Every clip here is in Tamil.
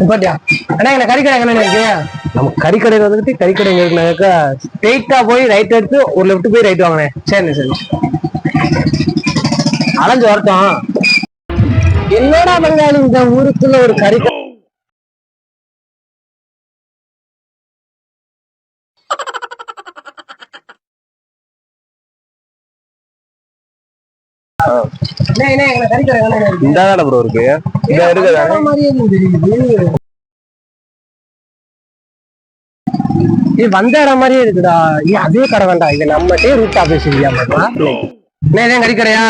பாத்தியா அண்ணா என்ன கறிக்கடை எங்க இருக்கு? நம்ம கறிக்கடையில வந்துட்டு கறிக்கடை எங்க இருக்குனாக்கா ஸ்ட்ரெயிட்டா போய் ரைட் எடுத்து ஒரு லெஃப்ட் போய் ரைட் வாங்கினேன். சரி சரி அலைஞ்சு வரட்டும். என்னடா பங்காளி இந்த ஊருக்குள்ள ஒரு கறிக்கடை இந்த ப்ரோ இருக்கு வந்த இடம் மாதிரியே இருக்குடா. அதே கடை வேண்டாம், இது நம்மகிட்டே ரூட் ஆபீஸ் இல்லையா? கறிக்கடையா?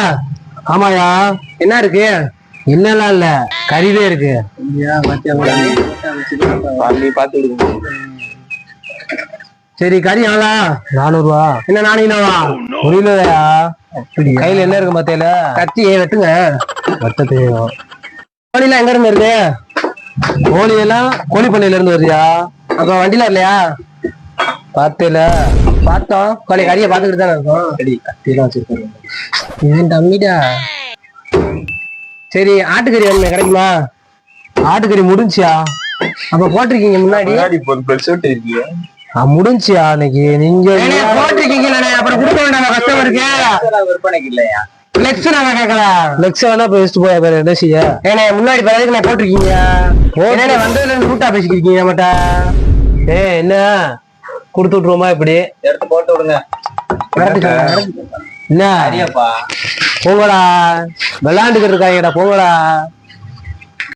ஆமாயா. என்ன இருக்கு? என்னெல்லாம் இல்ல, கறிவே இருக்கு. சரி கறி எவ்வளோ? 400 ரூபா. என்ன 400வா? புரியலையா? கையில என்ன இருக்கு மத்தையில? கத்தி வெட்டுங்க. வெட்ட தெரியும். கோழிலாம் எங்க இருந்து இருக்கு? கோழி எல்லாம் கோழி பண்ணையில இருந்து வருதியா? அப்ப வண்டியில இல்லையா? பார்த்தேல பார்த்தோம். கோழி கறியை பார்த்துக்கிட்டு தானே இருக்கோம். கத்தியெல்லாம் வச்சிருக்கேன். ஏன் தம்பிடா. சரி ஆட்டுக்கறி வேணுமே, கிடைக்குமா? ஆட்டுக்கறி முடிஞ்சியா? அப்ப போட்டிருக்கீங்க முன்னாடி முடிஞ்சியா? அன்னைக்கு நீங்க போட்டிருக்கீங்க, அப்புறம் கொடுக்க வேண்டாம் கஸ்டமருக்கு. விற்பனைக்கு இல்லையா? லெக்ஸ் நான் கேட்கல. லெக்ஸ் வேணா பேசிட்டு போயா, வேற என்ன செய்ய? ஏன்னா முன்னாடி பிறகு நான் போட்டிருக்கீங்க. வந்ததுல இருந்து ரூட்டா பேசிக்கிருக்கீங்க நம்மகிட்ட. என்ன கொடுத்து விட்டுருவோமா? இப்படி எடுத்து போட்டு விடுங்க. என்ன போங்கடா, விளையாண்டுக்கிட்டு இருக்காங்கடா, போங்கடா.